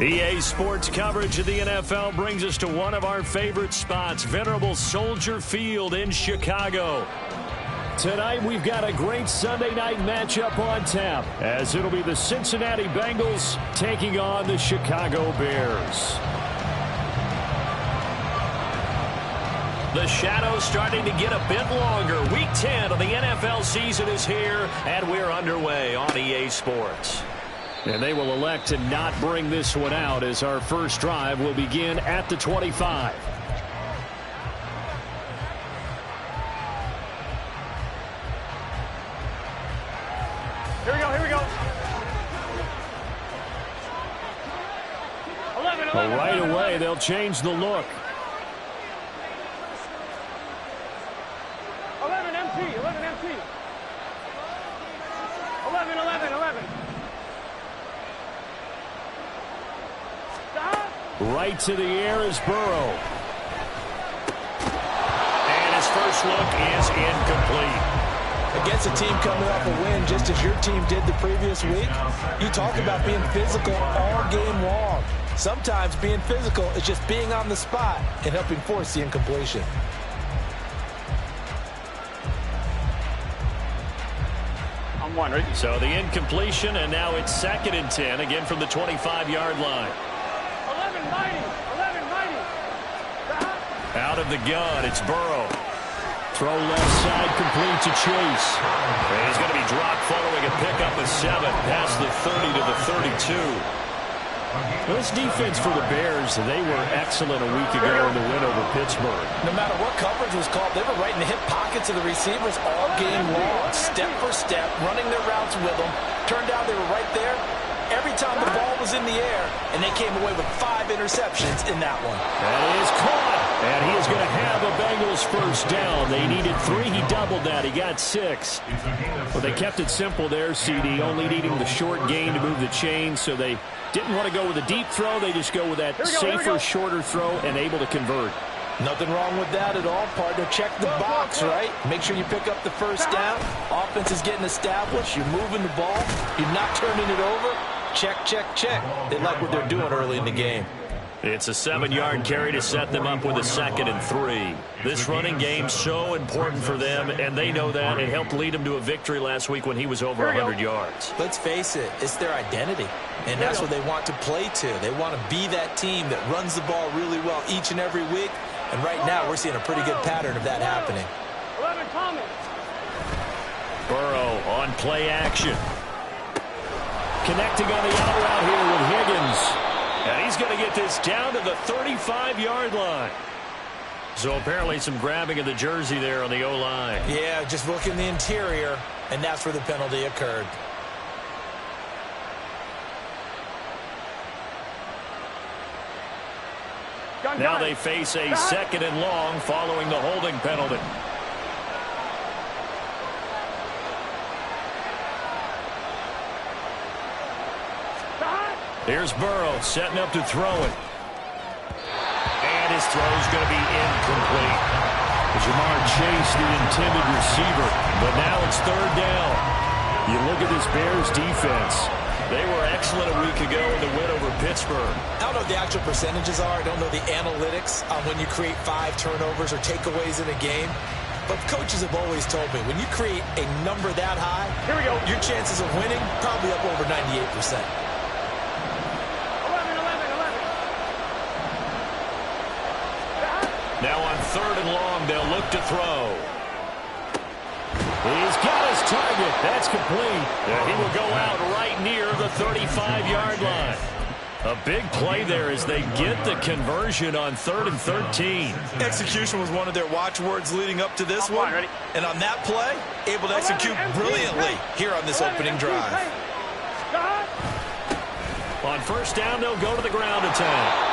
EA Sports coverage of the NFL brings us to one of our favorite spots, venerable Soldier Field in Chicago. Tonight, we've got a great Sunday night matchup on tap, as it'll be the Cincinnati Bengals taking on the Chicago Bears. The shadow's starting to get a bit longer. Week 10 of the NFL season is here, and we're underway on EA Sports. And they will elect to not bring this one out, as our first drive will begin at the 25. Here we go. 11. Well, right away, they'll change the look. 11 MT. 11. Right to the air is Burrow. And his first look is incomplete. Against a team coming off a win, just as your team did the previous week, you talk about being physical all game long. Sometimes being physical is just being on the spot and helping force the incompletion. I'm one, right? So the incompletion, and now it's 2nd and 10, again from the 25-yard line. 11 mighty. Out of the gun, it's Burrow. Throw left side, complete to Chase. And he's going to be dropped following a pickup of 7 past the 30 to the 32. This defense for the Bears, they were excellent a week ago in the win over Pittsburgh. No matter what coverage was called, they were right in the hip pockets of the receivers all game long, step for step, running their routes with them. Turned out they were right there every time the ball was in the air, and they came away with 5 interceptions in that one. That is caught, and he is going to have a Bengals first down. They needed 3. He doubled that. He got 6. Well, they kept it simple there, CD, only needing the short gain to move the chain, so they didn't want to go with a deep throw. They just go with that safer, shorter throw and able to convert. Nothing wrong with that at all, partner. Check the box, right? Make sure you pick up the first down. Offense is getting established. You're moving the ball. You're not turning it over. Check. They like what they're doing early in the game. It's a 7-yard carry to set them up with a 2nd and 3. This running game so important for them, and they know that. It helped lead them to a victory last week when he was over 100 yards. Let's face it, it's their identity, and that's what they want to play to. They want to be that team that runs the ball really well each and every week, and right now we're seeing a pretty good pattern of that happening. 11 Thomas. Burrow on play action. Connecting on the out route here with Higgins. And he's going to get this down to the 35-yard line. So apparently some grabbing of the jersey there on the O-line. Yeah, just look in the interior, and that's where the penalty occurred. Now they face a 2nd and long following the holding penalty. Here's Burrow setting up to throw it. And his throw's going to be incomplete. Jamar Chase, the intended receiver. But now it's 3rd down. You look at this Bears defense. They were excellent a week ago in the win over Pittsburgh. I don't know what the actual percentages are. I don't know the analytics on when you create 5 turnovers or takeaways in a game. But coaches have always told me, when you create a number that high, your chances of winning probably up over 98%. Now on 3rd and long, they'll look to throw. He's got his target. That's complete. And he will go out right near the 35-yard line. A big play there as they get the conversion on 3rd and 13. Execution was one of their watchwords leading up to this one. And on that play, able to execute brilliantly here on this opening drive. On 1st down, they'll go to the ground attack.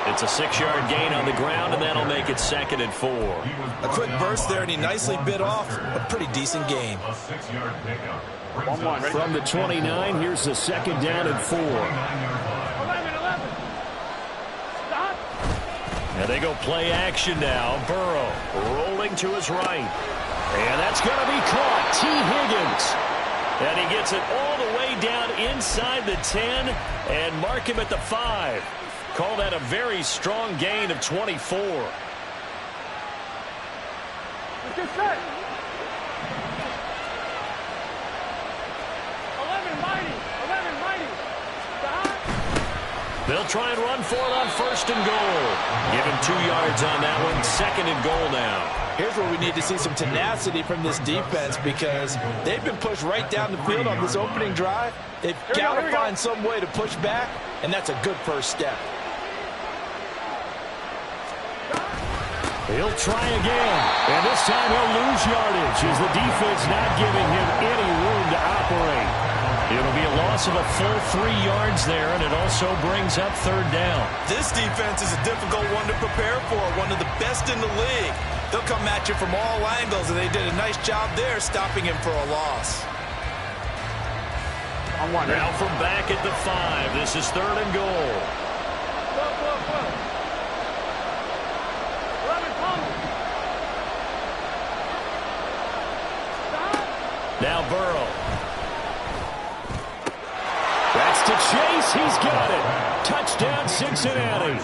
It's a 6-yard gain on the ground, and that'll make it 2nd and 4. A quick burst there, and he nicely bit off a pretty decent gain. From the 29, here's the 2nd down and 4. 11. Stop. And they go play action now. Burrow rolling to his right. And that's going to be caught. T. Higgins. And he gets it all the way down inside the 10 and mark him at the 5. Call that a very strong gain of 24. Get set. 11 mighty. 11 mighty. They'll try and run for it on 1st and goal. Give him 2 yards on that one. 2nd and goal now. Here's where we need to see some tenacity from this defense because they've been pushed right down the field on this opening drive. They've got to find some way to push back, and that's a good first step. He'll try again, and this time he'll lose yardage as the defense not giving him any room to operate. It'll be a loss of a full 3 yards there, and it also brings up 3rd down. This defense is a difficult one to prepare for, one of the best in the league. They'll come at you from all angles, and they did a nice job there stopping him for a loss. Now from back at the 5, this is 3rd and goal. Now Burrow. That's to Chase. He's got it. Touchdown, Cincinnati.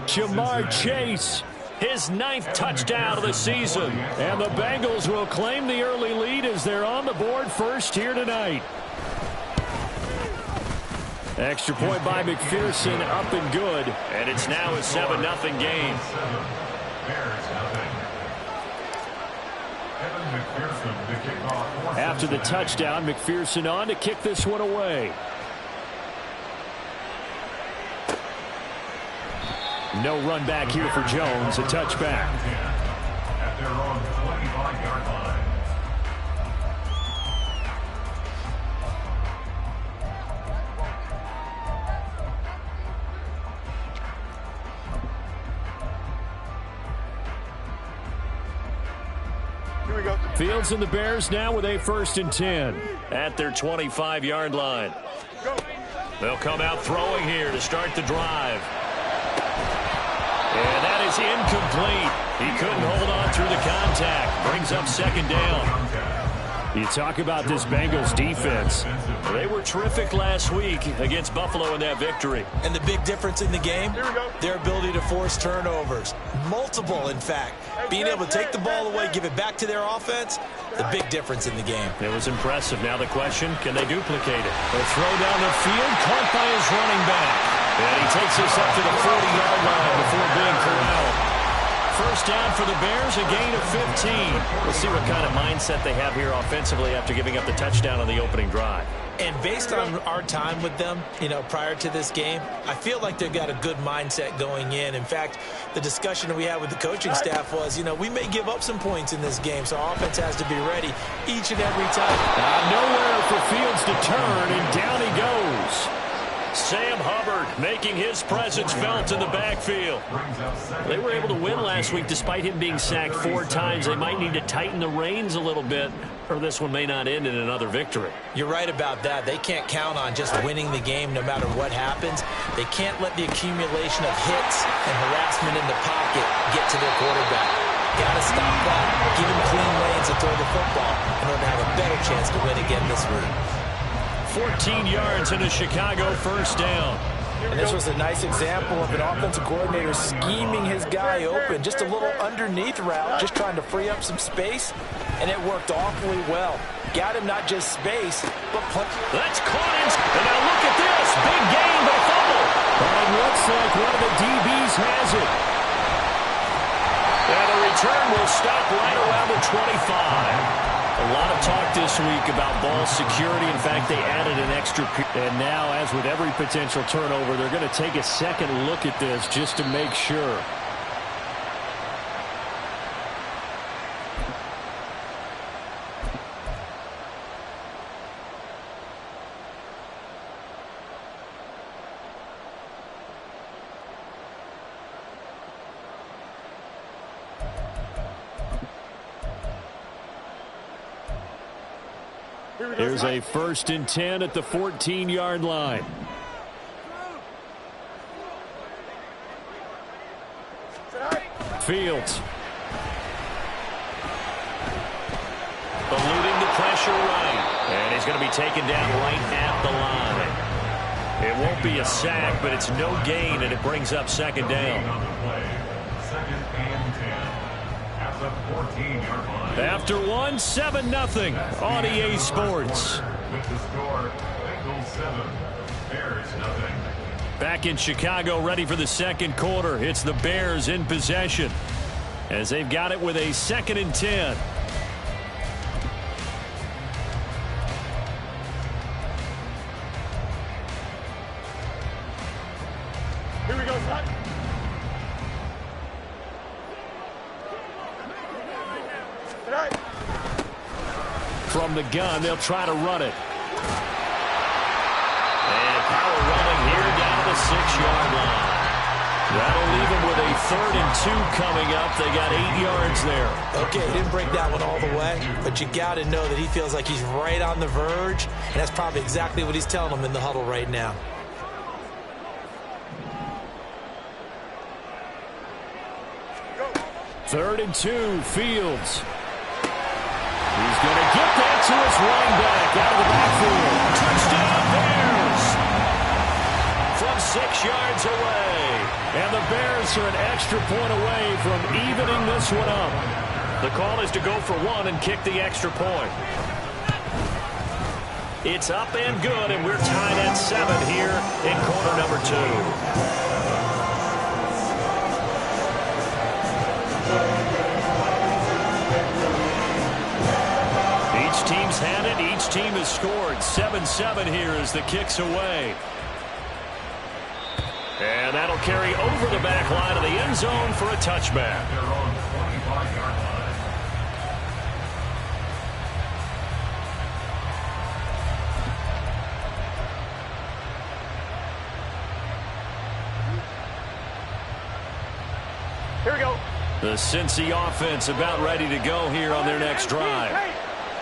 Jamar Chase, his 9th touchdown of the season. And the Bengals will claim the early lead as they're on the board first here tonight. Extra point by McPherson, up and good. And it's now a 7-0 game. After the touchdown, McPherson on to kick this one away. No run back here for Jones, a touchback. At their own 25-yard line. Fields and the Bears now with a 1st and 10 at their 25-yard line. They'll come out throwing here to start the drive. And that is incomplete. He couldn't hold on through the contact. Brings up 2nd down. You talk about this Bengals defense. They were terrific last week against Buffalo in that victory. And the big difference in the game, their ability to force turnovers. Multiple, in fact. Being able to take the ball away, give it back to their offense, the big difference in the game. It was impressive. Now the question, can they duplicate it? They'll throw down the field, caught by his running back. And he takes us up to the 40-yard line before being corralled. 1st down for the Bears, a gain of 15. We'll see what kind of mindset they have here offensively after giving up the touchdown on the opening drive. And based on our time with them, prior to this game, I feel like they've got a good mindset going in. In fact, the discussion that we had with the coaching staff was, we may give up some points in this game, so our offense has to be ready each and every time. Nowhere for Fields to turn, and down he goes. Sam Hubbard making his presence felt in the backfield. They were able to win last week despite him being sacked 4 times. They might need to tighten the reins a little bit, or this one may not end in another victory. You're right about that. They can't count on just winning the game no matter what happens. They can't let the accumulation of hits and harassment in the pocket get to their quarterback. Got to stop that. Give him clean lanes to throw the football in order to have a better chance to win again this week. 14 yards and a Chicago 1st down. And this was a nice example of an offensive coordinator scheming his guy open. Just a little underneath route, just trying to free up some space, and it worked awfully well. Got him not just space, but punch. That's caught him. And now look at this. Big gain by fumble. And it looks like one of the DBs has it. And the return will stop right around the 25. A lot of talk this week about ball security. In fact, they added an extra. And now, as with every potential turnover, they're going to take a second look at this just to make sure. Here's a 1st and 10 at the 14-yard line. Fields. Eluding the pressure right. And he's going to be taken down right at the line. It won't be a sack, but it's no gain, and it brings up second down. After one, 7-0 on EA Sports. Back in Chicago, ready for the second quarter. It's the Bears in possession as they've got it with a 2nd and 10. Here we go, son. Right. From the gun, they'll try to run it. And power running here down the 6-yard line. That'll leave them with a 3rd and 2 coming up. They got 8 yards there. Okay, he didn't break that one all the way, but you got to know that he feels like he's right on the verge, and that's probably exactly what he's telling them in the huddle right now. Third and 2, Fields. He's going to get that to his running back out of the backfield. Touchdown, Bears! From 6 yards away. And the Bears are an extra point away from evening this one up. The call is to go for 1 and kick the extra point. It's up and good, and we're tied at 7 here in quarter number 2. Each team's had it. Each team has scored. 7-7 here as the kick's away. And that'll carry over the back line of the end zone for a touchback. Here we go. The Cincy offense about ready to go here on their next drive.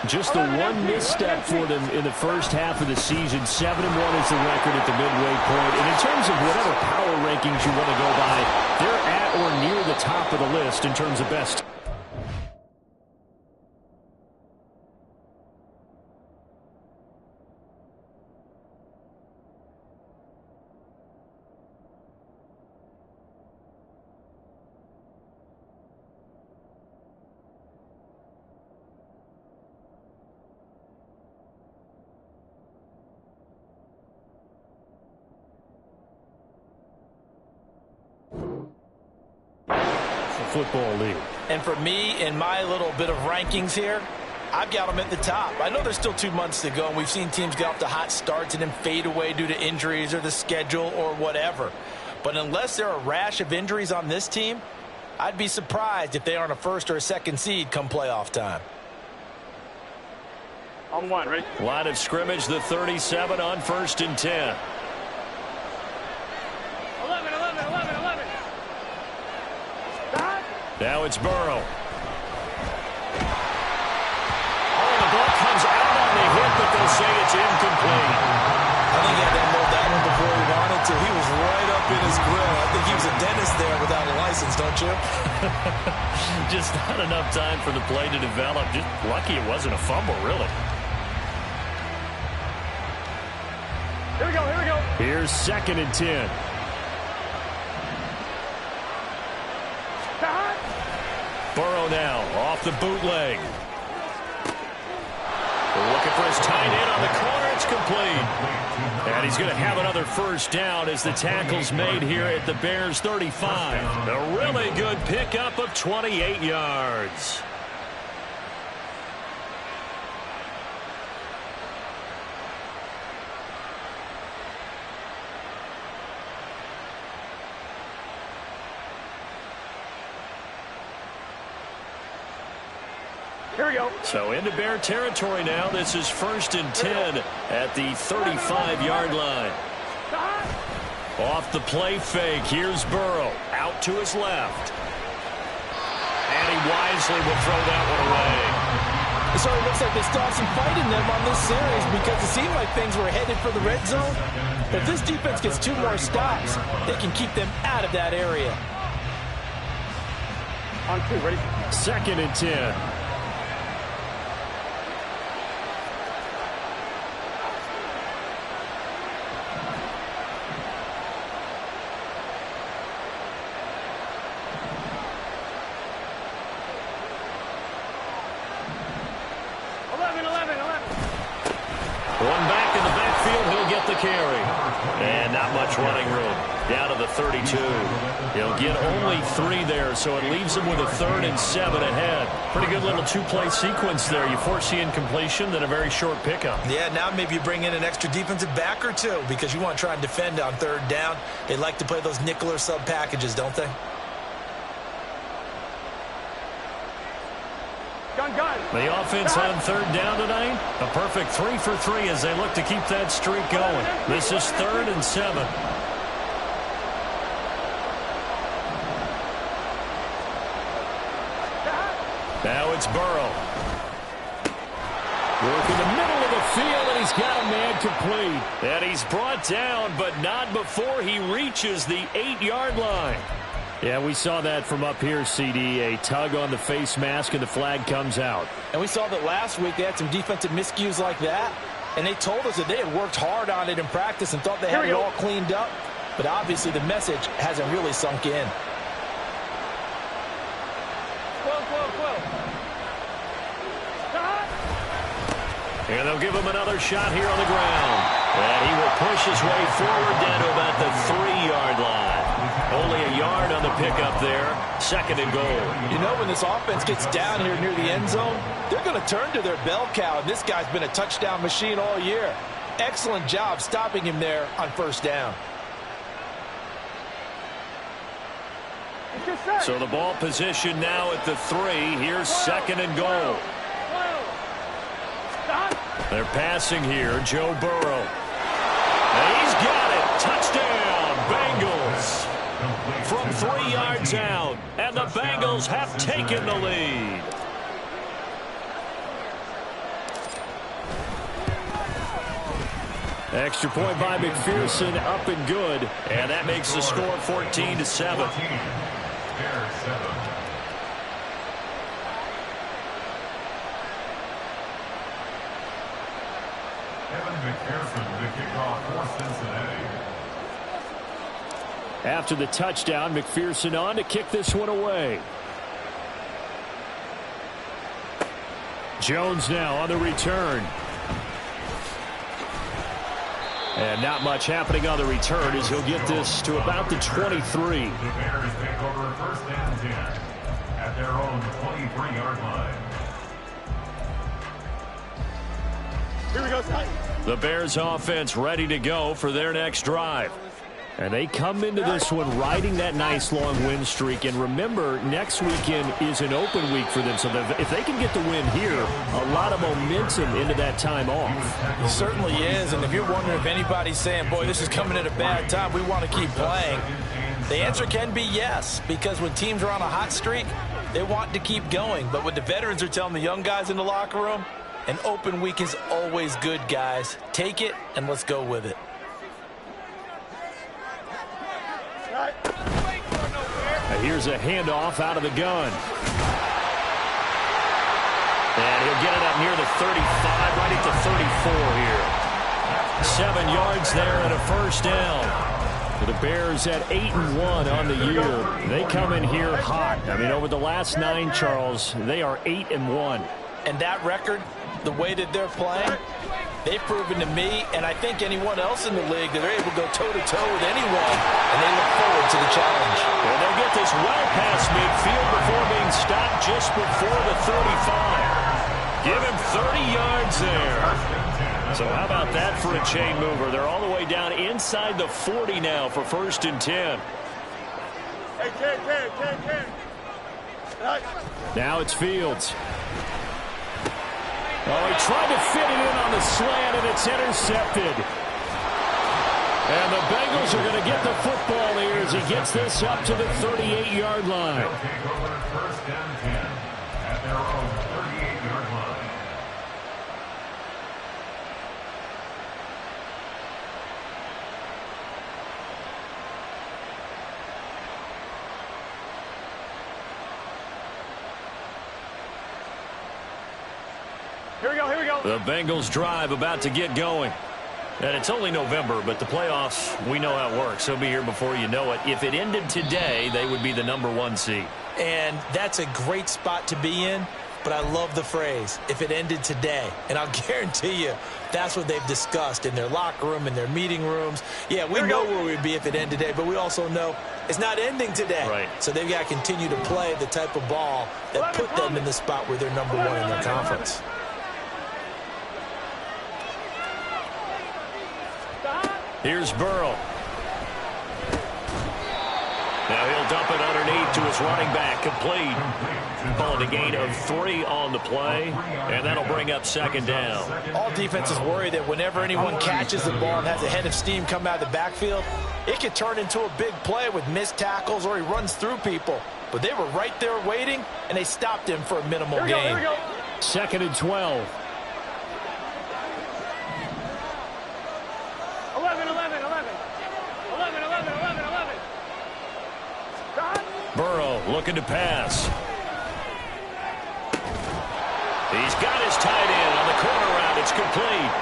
Just the one misstep for them in the first half of the season. 7-1 is the record at the midway point. And in terms of whatever power rankings you want to go by, they're at or near the top of the list in terms of best. Football league. And for me, in my little bit of rankings here, I've got them at the top. I know there's still 2 months to go, and we've seen teams get off to hot starts and then fade away due to injuries or the schedule or whatever. But unless there are a rash of injuries on this team, I'd be surprised if they aren't a 1st or a 2nd seed come playoff time. On 1, ready? Line of scrimmage, the 37 on 1st and 10. 11. Now it's Burrow. Oh, the ball comes out on the hit, but they'll say it's incomplete. I think he had to unload that one before he wanted to. He was right up in his grill. I think he was a dentist there without a license, don't you? Just not enough time for the play to develop. Just lucky it wasn't a fumble, really. Here we go. Here's 2nd and 10. Burrow now off the bootleg. They're looking for his tight end on the corner. It's complete. And he's going to have another 1st down as the tackle's made here at the Bears 35. A really good pickup of 28 yards. Here we go. So into Bear territory now. This is 1st and 10 at the 35-yard line. Off the play fake. Here's Burrow out to his left. And he wisely will throw that one away. So it looks like they still have some fight in them on this series because it seemed like things were headed for the red zone. If this defense gets 2 more stops, they can keep them out of that area. On 2, ready? 2nd and 10. One back in the backfield, he'll get the carry. And not much running room. Down to the 32. He'll get only 3 there, so it leaves him with a 3rd and 7 ahead. Pretty good little 2-play sequence there. You force the incompletion, then a very short pickup. Yeah, now maybe you bring in an extra defensive back or 2 because you want to try and defend on 3rd down. They like to play those nickel or sub packages, don't they? Gun. The offense on 3rd down tonight. A perfect 3 for 3 as they look to keep that streak going. This is 3rd and 7. Now it's Burrow. Work in the middle of the field, and he's got a man complete. And he's brought down, but not before he reaches the 8-yard line. Yeah, we saw that from up here, CD. A tug on the face mask, and the flag comes out. And we saw that last week they had some defensive miscues like that. And they told us that they had worked hard on it in practice and thought they had it all cleaned up. But obviously the message hasn't really sunk in. And they'll give him another shot here on the ground. And he will push his way forward down to about the 3-yard line. Only a yard on the pickup there. 2nd and goal. You know, when this offense gets down here near the end zone, they're going to turn to their bell cow. And this guy's been a touchdown machine all year. Excellent job stopping him there on 1st down. So the ball position now at the 3. Here's 2nd and goal. They're passing here. Joe Burrow. And he's got it. Touchdown, Bengals. From 3 yards out. And the Bengals have taken the lead. Extra point by McPherson, up and good. And that makes the score 14-7. After the touchdown, McPherson on to kick this one away. Jones now on the return. And not much happening on the return as he'll get this to about the 23. The Bears take over 1st and 10 at their own 23-yard line. Here we go, Scott. The Bears offense ready to go for their next drive. And they come into this one riding that nice long win streak. And remember, next weekend is an open week for them. So if they can get the win here, a lot of momentum into that time off. It certainly is. And if you're wondering if anybody's saying, boy, this is coming at a bad time, we want to keep playing, the answer can be yes. Because when teams are on a hot streak, they want to keep going. But what the veterans are telling the young guys in the locker room, an open week is always good, guys. Take it and let's go with it. Here's a handoff out of the gun. And he'll get it up near the 35, right at the 34 here. 7 yards there and a 1st down. The Bears at 8-1 on the year. They come in here hot. I mean, over the last 9, Charles, they are 8-1. And that record, the way that they're playing, they've proven to me, and I think anyone else in the league, that they're able to go toe-to-toe with anyone, and they look forward to the challenge. And they'll get this well past midfield before being stopped just before the 35. Give him 30 yards there. So how about that for a chain mover? They're all the way down inside the 40 now for 1st and 10. Hey, Ken. Now it's Fields. Oh, he tried to fit it in on the slant, and it's intercepted. And the Bengals are going to get the football here as he gets this up to the 38-yard line. They'll take over 1st and 10 at their own 38-yard line. Here we go. The Bengals drive about to get going. And it's only November, but the playoffs, we know how it works. They'll be here before you know it. If it ended today, they would be the #1 seed. And that's a great spot to be in. but I love the phrase, if it ended today. And I'll guarantee you that's what they've discussed in their locker room, in their meeting rooms. Yeah, we know where we'd be if it ended today, but we also know it's not ending today. Right. So they've got to continue to play the type of ball that put them in the spot where they're number one in their conference. Here's Burrow. Now he'll dump it underneath to his running back, complete. Calling a gain of 3 on the play, and that'll bring up second down. All defenses worry that whenever anyone catches the ball and has a head of steam come out of the backfield, it could turn into a big play with missed tackles or he runs through people. But they were right there waiting, and they stopped him for a minimal gain. Second and 12. 11. Burrow looking to pass. He's got his tight end on the corner route. It's complete.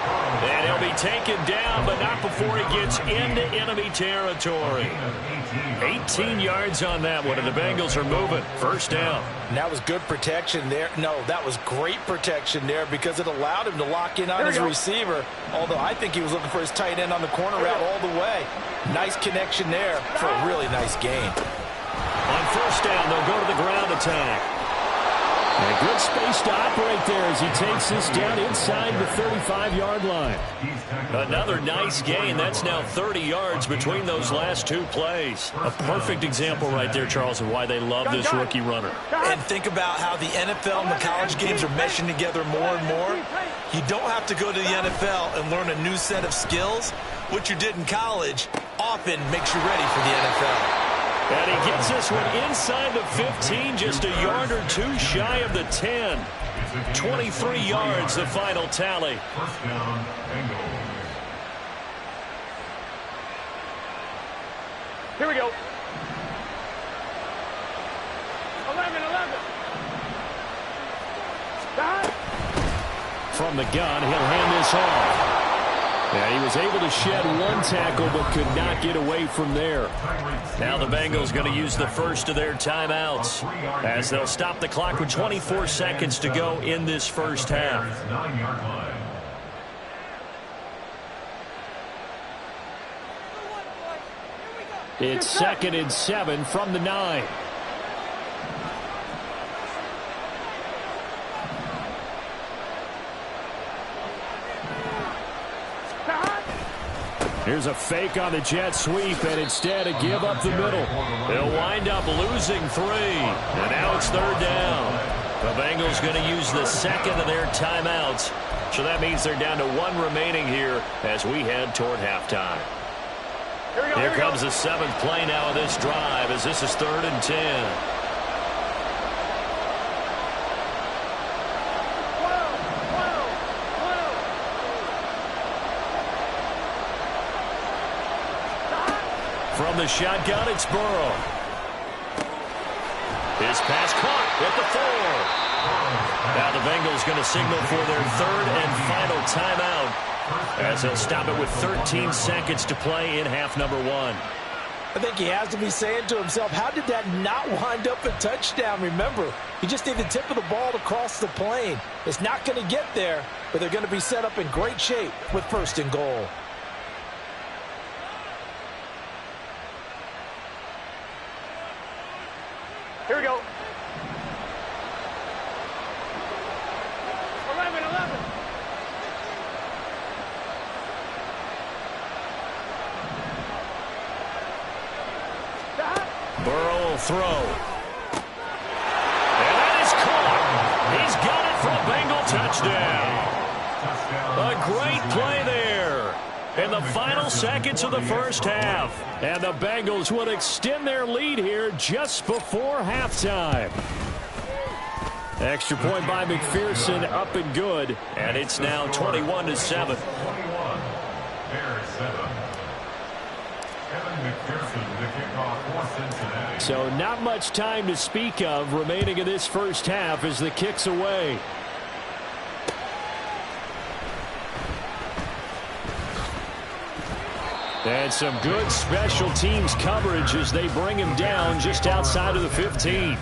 And he'll be taken down, but not before he gets into enemy territory. 18 yards on that one, and the Bengals are moving. First down. And that was good protection there. No, that was great protection there because it allowed him to lock in on his receiver, although I think he was looking for his tight end on the corner route all the way. Nice connection there for a really nice gain. On first down, they'll go to the ground attack. And a good space to operate there as he takes this down inside the 35-yard line. Another nice gain. That's now 30 yards between those last two plays. A perfect example right there, Charles, of why they love this rookie runner. And think about how the NFL and the college games are meshing together more and more. You don't have to go to the NFL and learn a new set of skills. What you did in college often makes you ready for the NFL. And he gets this one inside the 15, just a yard or two shy of the 10. 23 yards, the final tally. First down, Bengals. Here we go. 11. From the gun, he'll hand this off. And he was able to shed one tackle but could not get away from there. Now the Bengals going to use the first of their timeouts as they'll stop the clock with 24 seconds to go in this first half. 9-yard line. It's second and 7 from the 9. Here's a fake on the jet sweep, and instead a give up the middle. They'll wind up losing 3, and now it's third down. The Bengals going to use the second of their timeouts, so that means they're down to 1 remaining here as we head toward halftime. Here comes the 7th play now of this drive as this is 3rd and 10. From the shotgun, it's Burrow. His pass caught at the 4. Now the Bengals going to signal for their 3rd and final timeout as they'll stop it with 13 seconds to play in half number 1. I think he has to be saying to himself, how did that not wind up a touchdown? Remember, he just need the tip of the ball to cross the plane. It's not going to get there, but they're going to be set up in great shape with 1st and goal. Here we go. 11. Burrow will throw. And that is caught. He's got it for a Bengal touchdown. A great play there in the final seconds of the first half. And the Bengals would extend their lead here just before halftime. Extra point by McPherson, up and good. And it's now 21-7. 21. Bears 7. Kevin McPherson, the kickoff for Cincinnati. So not much time to speak of remaining in this first half as the kick's away. And some good special teams coverage as they bring him down just outside of the 15.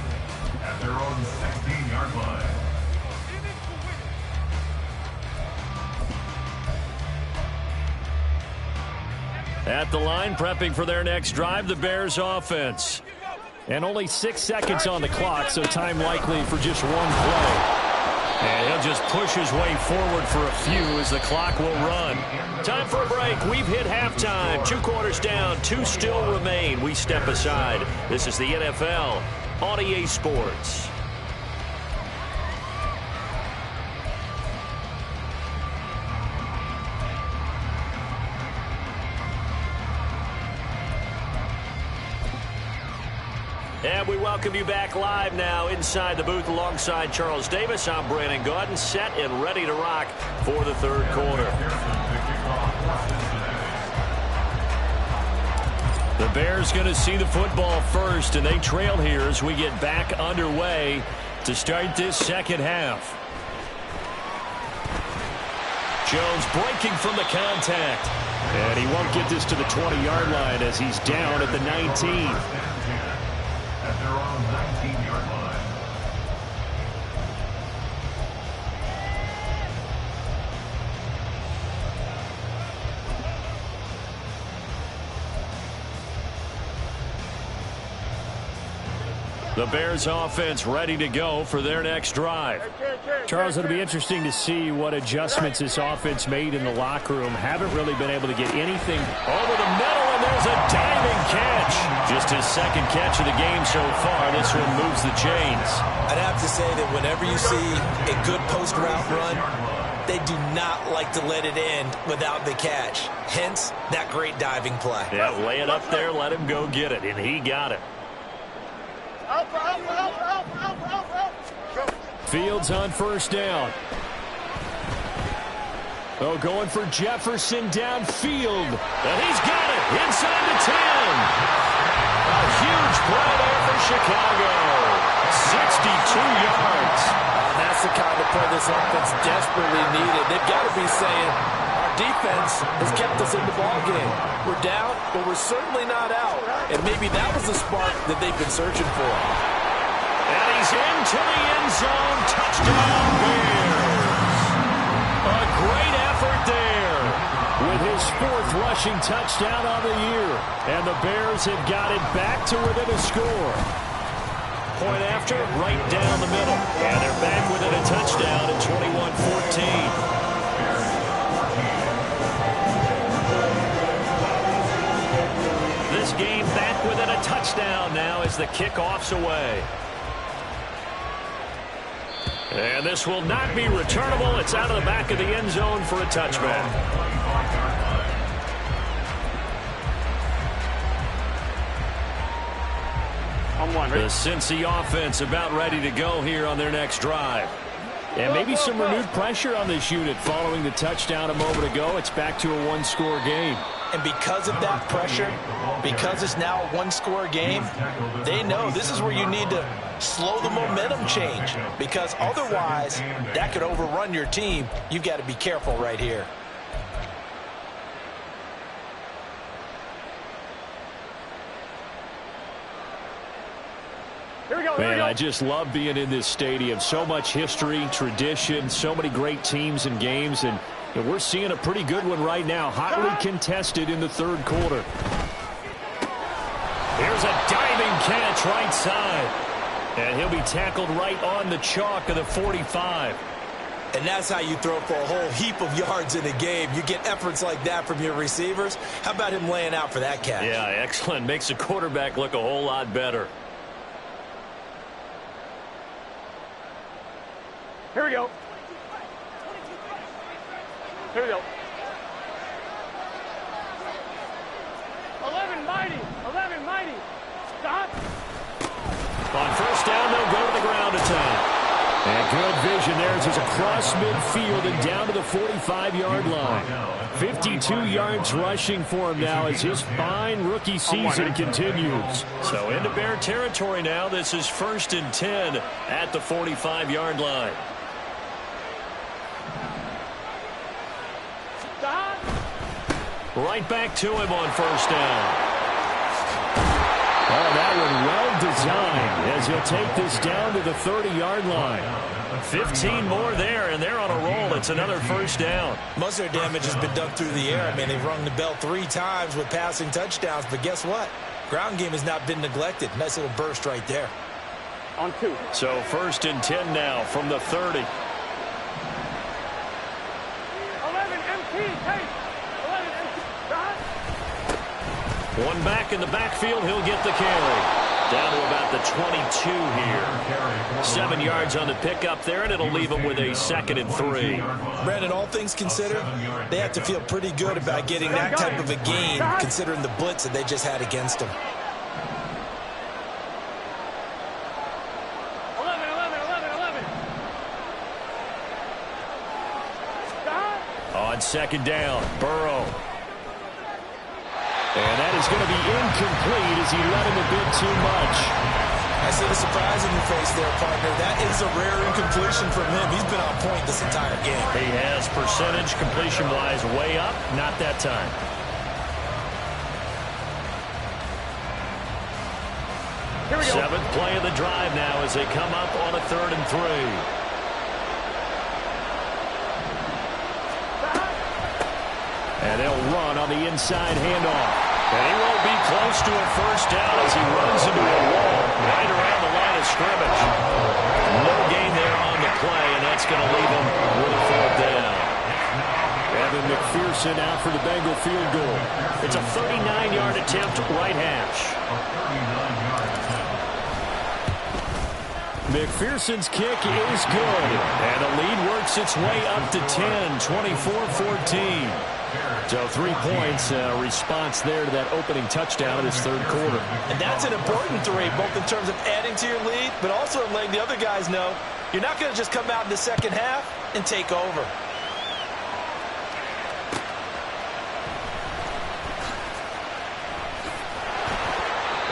At their own 16-yard line. At the line, prepping for their next drive, the Bears offense. And only 6 seconds on the clock, so time likely for just one play. And he'll just push his way forward for a few as the clock will run. Time for a break. We've hit halftime. 2 quarters down, 2 still remain. We step aside. This is the NFL on EA Sports. And we welcome you back live now inside the booth alongside Charles Davis. I'm Brandon Gaudin, set and ready to rock for the third quarter. The Bears going to see the football first, and they trail here as we get back underway to start this second half. Jones breaking from the contact. And he won't get this to the 20-yard line as he's down at the 19. At their own 19-yard line. The Bears offense ready to go for their next drive. Charles, it'll be interesting to see what adjustments this offense made in the locker room. Haven't really been able to get anything over the middle, and there's a diving catch. Just his second catch of the game so far. This one moves the chains. I'd have to say that whenever you see a good post route run, they do not like to let it end without the catch. Hence, that great diving play. Yeah, lay it up there, let him go get it, and he got it. Fields on first down. Oh, going for Jefferson downfield. And he's got it inside the 10. A huge play there for Chicago. 62 yards. That's the kind of play this offense desperately needed. They've got to be saying, our defense has kept us in the ballgame. We're down, but we're certainly not out. And maybe that was the spark that they've been searching for. And he's into the end zone. Touchdown, Bears. A great effort there with his 4th rushing touchdown on the year. And the Bears have got it back to within a score. Point after, right down the middle. And they're back within a touchdown at 21-14. This game back within a touchdown now as the kickoff's away. And this will not be returnable. It's out of the back of the end zone for a touchback. The Cincy offense about ready to go here on their next drive. And maybe some renewed pressure on this unit following the touchdown a moment ago. It's back to a one-score game. And because of that pressure, because it's now a one-score game, they know this is where you need to slow the momentum change. Because otherwise, that could overrun your team. You've got to be careful right here. Man, I just love being in this stadium. So much history, tradition, so many great teams and games, and we're seeing a pretty good one right now, hotly contested in the third quarter. Here's a diving catch right side, and he'll be tackled right on the chalk of the 45. And that's how you throw for a whole heap of yards in a game. You get efforts like that from your receivers. How about him laying out for that catch? Yeah, excellent. Makes the quarterback look a whole lot better. Here we go. Here we go. 11 mighty. 11 mighty. Stop. On first down, they'll go to the ground attack. And good vision there as it's across midfield and down to the 45-yard line. 52 yards rushing for him now as his fine rookie season continues. So into Bear territory now. This is 1st and 10 at the 45-yard line. Right back to him on first down. Oh, that one well well-designed as he'll take this down to the 30-yard line. 15 more there, and they're on a roll. It's another first down. Most of their damage has been done through the air. I mean, they've rung the bell 3 times with passing touchdowns, but guess what? Ground game has not been neglected. Nice little burst right there. On 2. So 1st and 10 now from the 30. 11 MT, take. 11 MT, stop. One back in the backfield, he'll get the carry. Down to about the 22 here. 7 yards on the pickup there, and it'll leave him with a 2nd and 3. Brandon, all things considered, they have to feel pretty good about getting that type of a gain, considering the blitz that they just had against them. 11, 11, 11, 11. Stop. On 2nd down, Burrow. And that is going to be incomplete as he let him a bit too much. I see the surprise in your face there, partner. That is a rare incompletion from him. He's been on point this entire game. He has percentage completion-wise way up. Not that time. Here we go. 7th play of the drive now as they come up on a 3rd and 3. And they'll run on the inside handoff. And he won't be close to a first down as he runs into a wall right around the line of scrimmage. No gain there on the play, and that's going to leave him with a 4th down. Evan McPherson out for the Bengal field goal. It's a 39-yard attempt, right hash. McPherson's kick is good. And the lead works its way up to 10, 24-14. So 3 points, response there to that opening touchdown in this 3rd quarter. And that's an important 3, both in terms of adding to your lead, but also letting the other guys know you're not going to just come out in the second half and take over.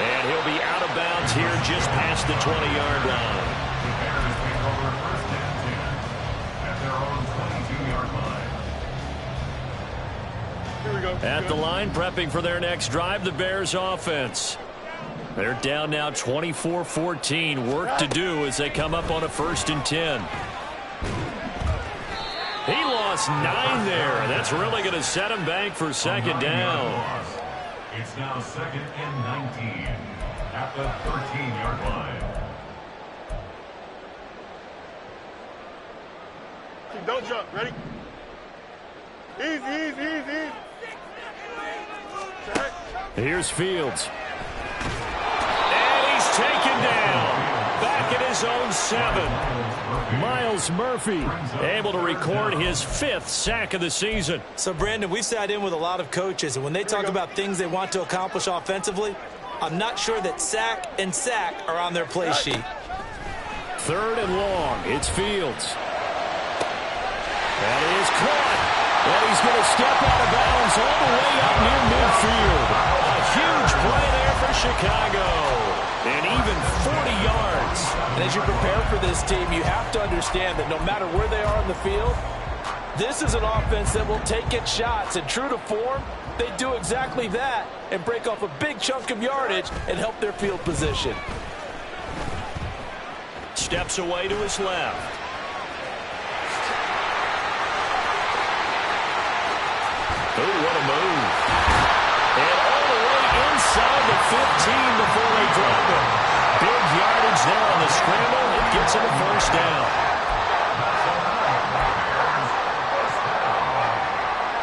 And he'll be out of bounds here just past the 20-yard line. The Bears take over 1st and 10 at their own 22-yard line. Here we go. At the line, prepping for their next drive, the Bears offense. They're down now 24-14. Work to do as they come up on a 1st and 10. He lost 9 there. That's really going to set him back for 2nd down. It's now 2nd and 19 at the 13-yard line. Don't jump. Ready? Easy, easy, easy. Here's Fields. And he's taken down. Back at his own 7. Miles Murphy able to record his 5th sack of the season. So, Brandon, we've sat in with a lot of coaches, and when they talk about things they want to accomplish offensively, I'm not sure that sack and sack are on their play sheet. 3rd and long. It's Fields. That is caught. And he's going to step out of bounds all the way up near midfield. A huge play there for Chicago. And even 40 yards. And as you prepare for this team, you have to understand that no matter where they are on the field, this is an offense that will take its shots. And true to form, they do exactly that and break off a big chunk of yardage and help their field position. Steps away to his left. Oh, what a move. And all the way inside the 15 before they drop it. Big yardage there on the scramble. It gets him a first down.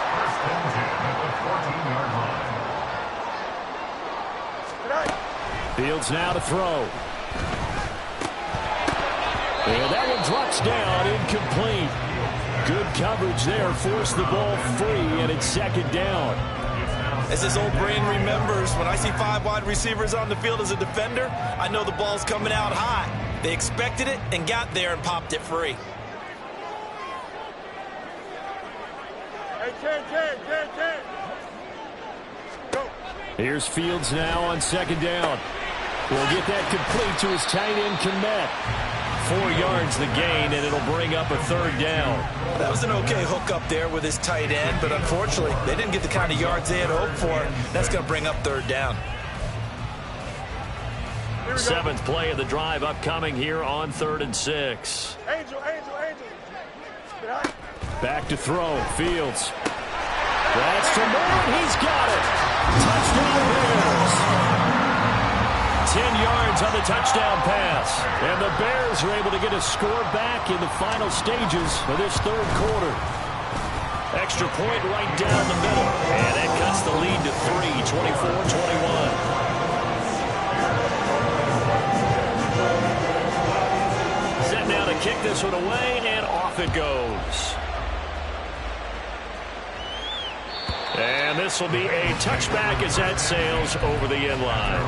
First and 10 at the 14-yard line. Fields now to throw. And that one drops down, incomplete. Good coverage there, forced the ball free, and it's 2nd down. As his old brain remembers, when I see 5 wide receivers on the field as a defender, I know the ball's coming out hot. They expected it and got there and popped it free. Hey, 10. Go. Here's Fields now on 2nd down. We'll get that complete to his tight end, Kmet. 4 yards the gain, and it'll bring up a 3rd down. That was an okay hook up there with his tight end, but unfortunately, they didn't get the kind of yards they had hoped for. That's going to bring up 3rd down. Seventh play of the drive upcoming here on 3rd and 6. Angel. Back to throw. Fields. That's to Moore. He's got it. Touchdown Bears. 10 yards on the touchdown pass. And the Bears are able to get a score back in the final stages of this 3rd quarter. Extra point right down the middle. And that cuts the lead to 3, 24-21. Set now to kick this one away, and off it goes. And this will be a touchback as that sails over the end line.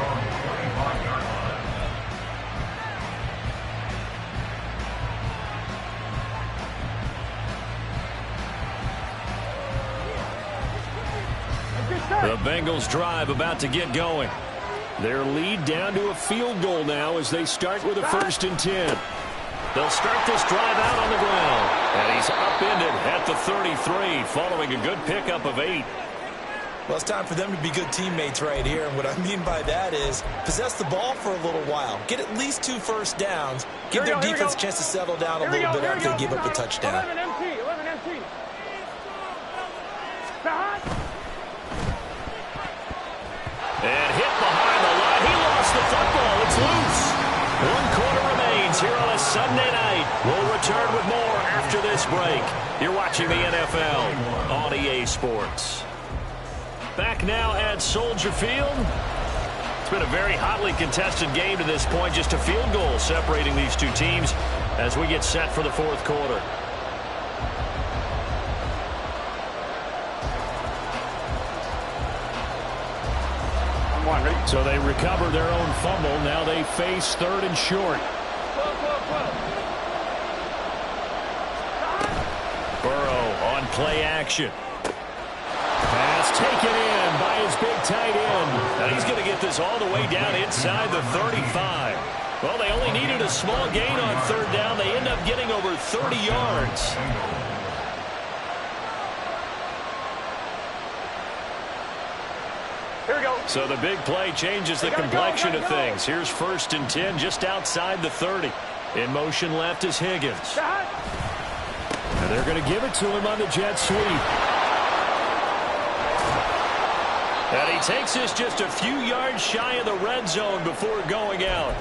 The Bengals drive about to get going. Their lead down to a field goal now as they start with a 1st and 10. They'll start this drive out on the ground. And he's upended at the 33 following a good pickup of 8. Well, it's time for them to be good teammates right here. And what I mean by that is possess the ball for a little while. Get at least 2 first downs. Give their defense a chance to settle down a little bit after they give up a touchdown. 11 MT. And hit behind the line. He lost the football. It's loose. 1 quarter remains here on a Sunday night. We'll return with more after this break. You're watching the NFL on EA Sports. Back now at Soldier Field. It's been a very hotly contested game to this point. Just a field goal separating these two teams as we get set for the 4th quarter. So they recover their own fumble. Now they face 3rd and short. Burrow on play action. Pass taken in by his big tight end. And he's going to get this all the way down inside the 35. Well, they only needed a small gain on 3rd down. They end up getting over 30 yards. So the big play changes the complexion of things. Here's 1st and 10 just outside the 30. In motion left is Higgins. And they're going to give it to him on the jet sweep. And he takes this just a few yards shy of the red zone before going out.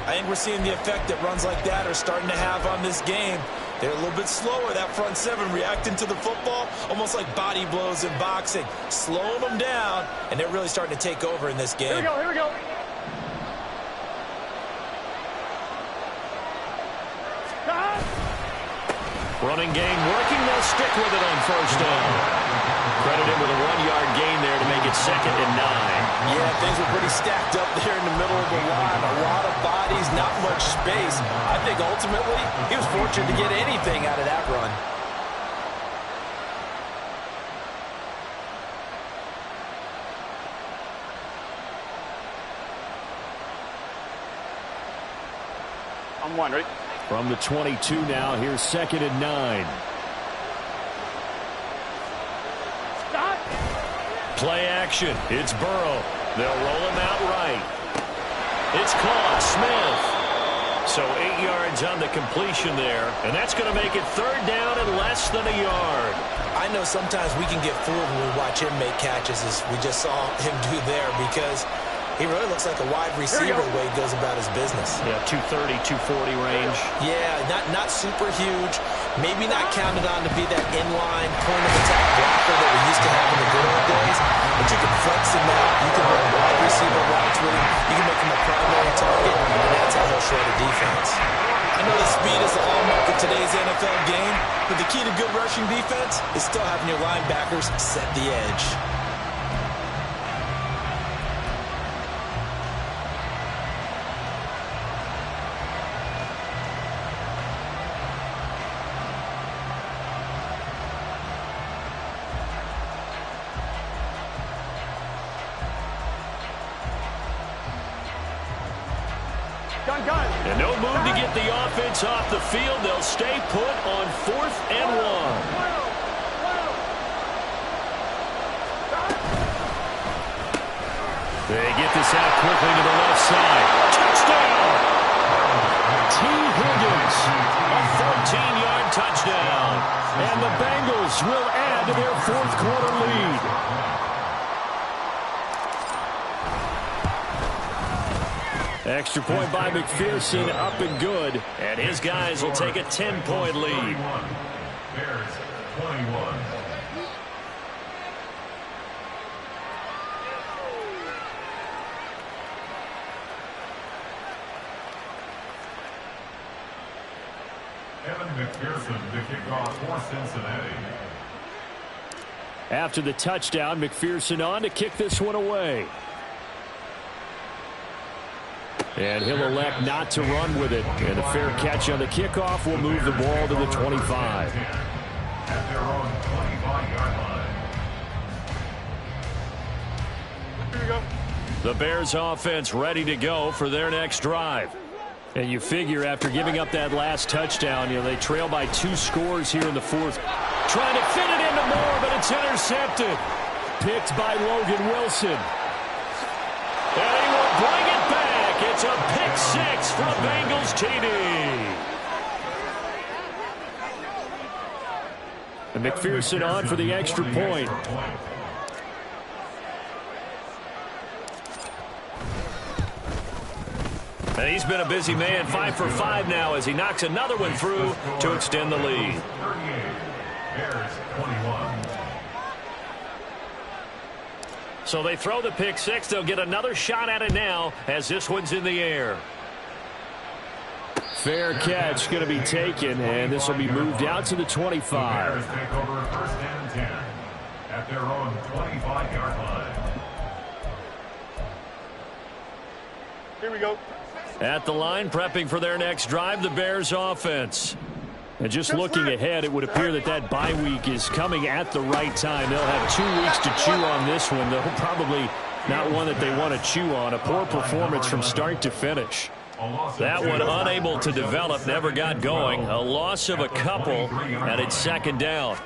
I think we're seeing the effect that runs like that are starting to have on this game. They're a little bit slower, that front 7, reacting to the football, almost like body blows in boxing, slowing them down, and they're really starting to take over in this game. Here we go. Running game working. They'll stick with it on 1st down. Credit him with a 1-yard gain there to make it 2nd and 9. Yeah, things were pretty stacked up there in the middle of the line. A lot of bodies, not much space. I think ultimately he was fortunate to get anything out of that run. I'm 1, ready? From the 22 now, here's 2nd and 9. Play action. It's Burrow. They'll roll him out right. It's caught. Smith. So 8 yards on the completion there. And that's going to make it 3rd down and less than a yard. I know sometimes we can get fooled when we watch him make catches, as we just saw him do there, because he really looks like a wide receiver the way he goes about his business. Yeah, 230, 240 range. Yeah, not super huge. Maybe not counted on to be that inline point of attack blocker that we used to have in the good old days. But you can flex him out. You can run wide receiver routes with him. You can make him a primary target, and that's how he'll shred a defense. I know the speed is the hallmark of today's NFL game, but the key to good rushing defense is still having your linebackers set the edge. And no move to get the offense off the field. They'll stay put on 4th and 1. They get this out quickly to the left side. quarter lead. Extra point by McPherson, up and good. And his guys will take a 10-point lead. Bears 21. Evan McPherson to kick off for Cincinnati. After the touchdown, McPherson on to kick this one away. And he'll elect not to run with it. And a fair catch on the kickoff will move the ball to the 25. At their own 25-yard line. Here we go. The Bears offense ready to go for their next drive. And you figure after giving up that last touchdown, they trail by 2 scores here in the fourth. Trying to fit it into Moore, but it's intercepted. Picked by Logan Wilson. And he will bring it back. It's a pick 6 from Bengals TD. And McPherson on for the extra point. And he's been a busy man, 5 for 5 now as he knocks another one through to extend the lead. 38, Bears 21. So they throw the pick 6. They'll get another shot at it now as this one's in the air. Fair catch going to be taken, and this will be moved out to the 25. Bears take over first and 10 at their own 25-yard line. Here we go. At the line, prepping for their next drive, the Bears offense. And just looking ahead, it would appear that that bye week is coming at the right time. They'll have 2 weeks to chew on this one, though probably not one that they want to chew on. A poor performance from start to finish. That one unable to develop, never got going. A loss of a couple, and it's second down.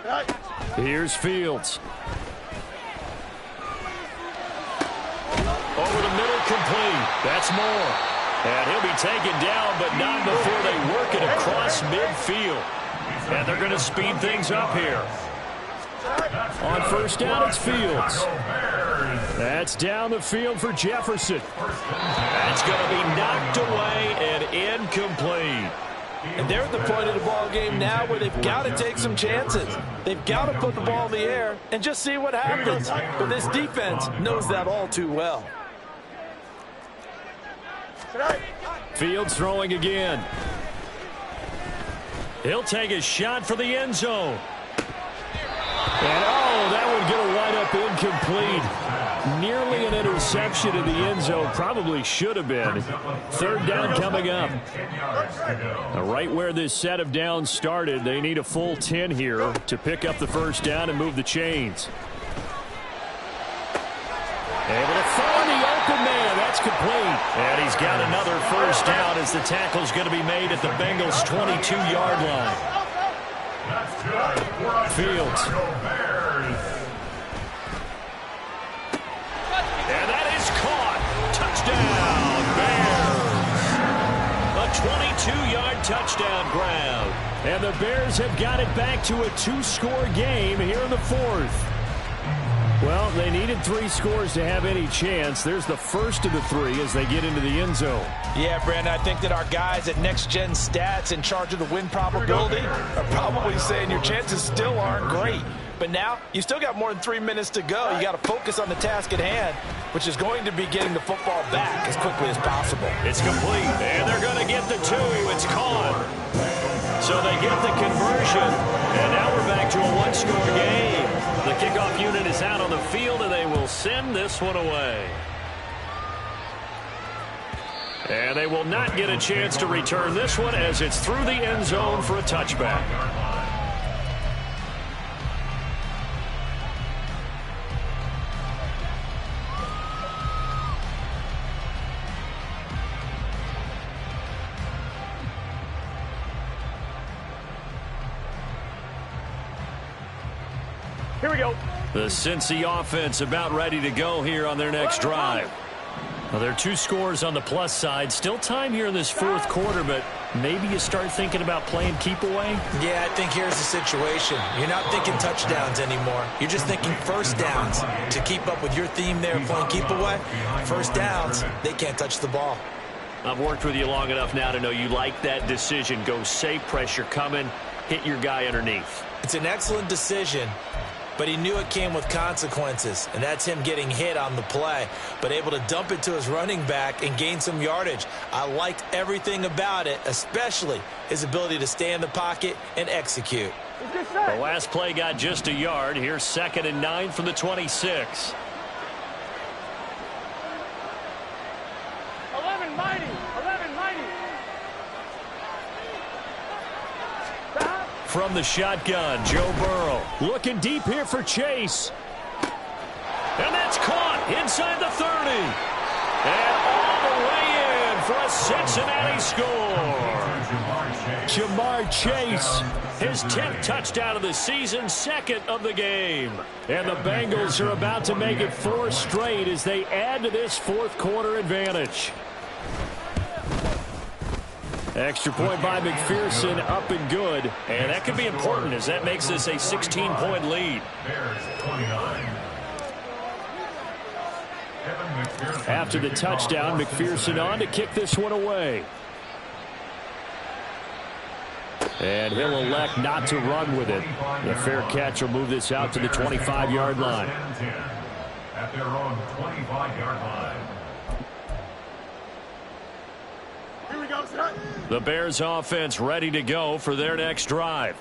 Here's Fields. Over the middle, complete. That's Moore. And he'll be taken down, but not before they work it across midfield. And they're going to speed things up here. On first down, it's Fields. That's down the field for Jefferson. That's going to be knocked away and incomplete. And they're at the point of the ball game now where they've got to take some chances. They've got to put the ball in the air and just see what happens. But this defense knows that all too well. Fields throwing again. He'll take a shot for the end zone. And that one going to wind up incomplete. Nearly an interception in the end zone. Probably should have been. Third down coming up. Right where this set of downs started, they need a full 10 here to pick up the first down and move the chains. Able to find the open man. That's complete. And he's got another first down as the tackle's going to be made at the Bengals' 22-yard line. Fields. And that is caught. Touchdown, Bears. A 22-yard touchdown grab. And the Bears have got it back to a 2-score game here in the fourth. Well, they needed 3 scores to have any chance. There's the first of the 3 as they get into the end zone. Yeah, Brandon, I think that our guys at Next Gen Stats in charge of the win probability are probably saying your chances still aren't great. But now, you still got more than 3 minutes to go. You got to focus on the task at hand, which is going to be getting the football back as quickly as possible. It's complete, and they're going to get the 2. It's caught. So they get the conversion, and now we're back to a 1-score game. The kickoff unit is out on the field, and they will send this one away. And they will not get a chance to return this one as it's through the end zone for a touchback. Here we go. The Cincy offense about ready to go here on their next drive. Well, there are two scores on the plus side. Still time here in this fourth quarter, but maybe you start thinking about playing keep away? Yeah, I think here's the situation. You're not thinking touchdowns anymore. You're just thinking first downs. To keep up with your theme there, playing keep away, first downs, they can't touch the ball. I've worked with you long enough now to know you like that decision. Go safe, pressure coming, hit your guy underneath. It's an excellent decision, but he knew it came with consequences, and that's him getting hit on the play, but able to dump it to his running back and gain some yardage. I liked everything about it, especially his ability to stay in the pocket and execute. The last play got just a yard. Here's 2nd and 9 from the 26. 11 mighty. From the shotgun, Joe Burrow looking deep here for Chase. And that's caught inside the 30. And all the way in for a Cincinnati score. Jamar Chase, his 10th touchdown of the season, 2nd of the game. And the Bengals are about to make it 4 straight as they add to this fourth quarter advantage. Extra point by McPherson, up and good. And that could be important as that makes this a 16-point lead. After the touchdown, McPherson on to kick this one away. And he'll elect not to run with it. The fair catch will move this out to the 25-yard line. At their own 25-yard line. The Bears offense ready to go for their next drive.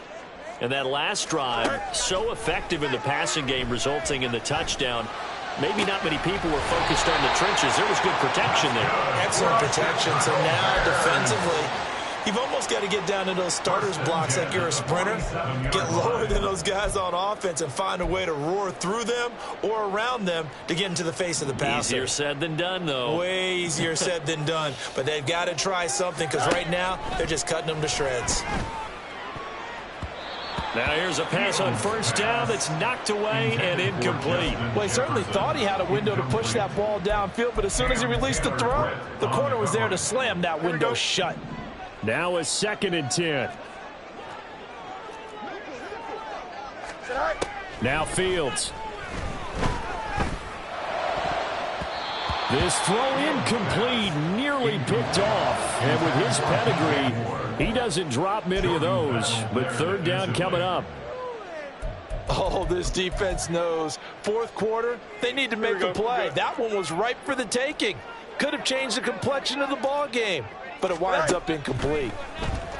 And that last drive, so effective in the passing game, resulting in the touchdown. Maybe not many people were focused on the trenches. There was good protection there. Excellent protection. So now defensively, you've almost got to get down to those starters blocks like you're a sprinter. Get lower than those guys on offense and find a way to roar through them or around them to get into the face of the passer. Easier said than done, though. Way easier said than done. But they've got to try something because right now they're just cutting them to shreds. Now here's a pass on first down that's knocked away and incomplete. Well, he certainly thought he had a window to push that ball downfield, but as soon as he released the throw, the corner was there to slam that window shut. Now a 2nd and 10. Now Fields. This throw incomplete, nearly picked off. And with his pedigree, he doesn't drop many of those. But 3rd down coming up. Oh, this defense knows. Fourth quarter, they need to make a play. That one was ripe for the taking. Could have changed the complexion of the ball game, but it winds up incomplete.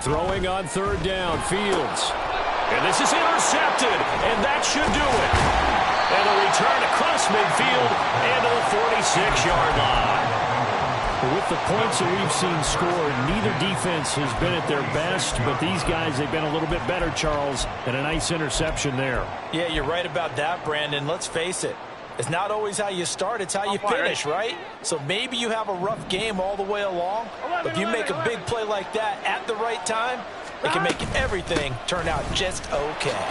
Throwing on 3rd down, Fields. And this is intercepted, and that should do it. And a return across midfield and to the 46-yard line. With the points that we've seen scored, neither defense has been at their best, but these guys, they've been a little bit better, Charles, and a nice interception there. Yeah, you're right about that, Brandon. Let's face it. It's not always how you start, it's how you finish, right? So maybe you have a rough game all the way along, but if you make a big play like that at the right time, it can make everything turn out just okay.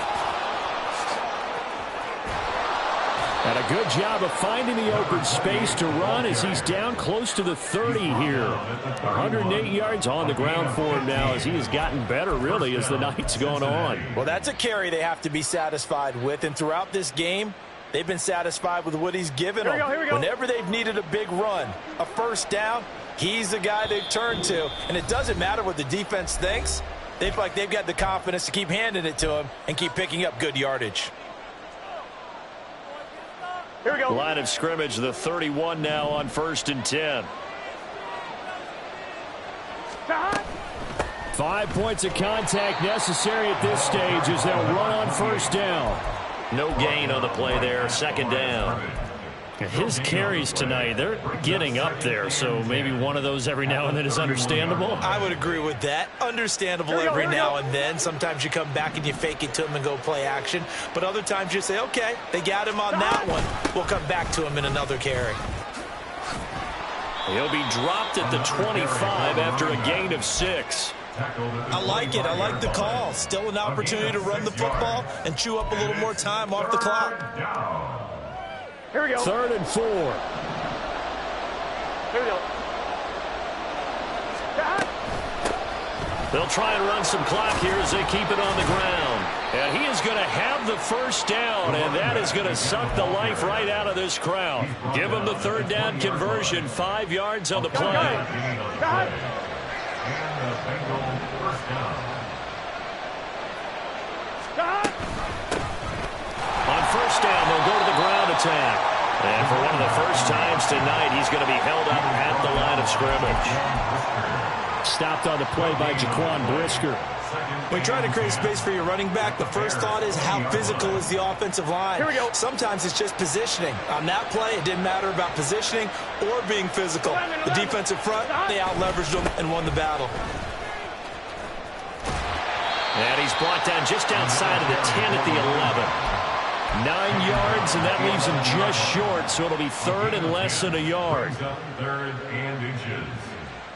And a good job of finding the open space to run as he's down close to the 30 here. 108 yards on the ground for him now as he has gotten better, really, as the night's gone on. Well, that's a carry they have to be satisfied with, and throughout this game, they've been satisfied with what he's given them. Whenever they've needed a big run, a first down, he's the guy they've turned to. And it doesn't matter what the defense thinks. They've got the confidence to keep handing it to him and keep picking up good yardage. Here we go. Line of scrimmage, the 31 now on 1st and 10. 5 points of contact necessary at this stage as they'll run on 1st down. No gain on the play there, 2nd down. His carries tonight, they're getting up there, so maybe one of those every now and then is understandable. I would agree with that. Understandable every now and then. Sometimes you come back and you fake it to him and go play action. But other times you say, okay, they got him on that one. We'll come back to him in another carry. He'll be dropped at the 25 after a gain of 6. I like it. I like the call. Still an opportunity to run the football and chew up a little more time off the clock. Here we go. 3rd and 4. Here we go. They'll try and run some clock here as they keep it on the ground. And he is going to have the first down, and that is going to suck the life right out of this crowd. Give him the third down conversion, 5 yards on the play. And the Bengals first down. On first down, they'll go to the ground attack. And for one of the first times tonight, he's going to be held up at the line of scrimmage. Stopped on the play by Jaquan Brisker. When you try to create space for your running back, the first thought is how physical is the offensive line. Here we go. Sometimes it's just positioning. On that play, it didn't matter about positioning or being physical. The defensive front, they out-leveraged them and won the battle. And he's brought down just outside of the 10 at the 11. 9 yards, and that leaves him just short, so it'll be third and less than a yard. Third and inches.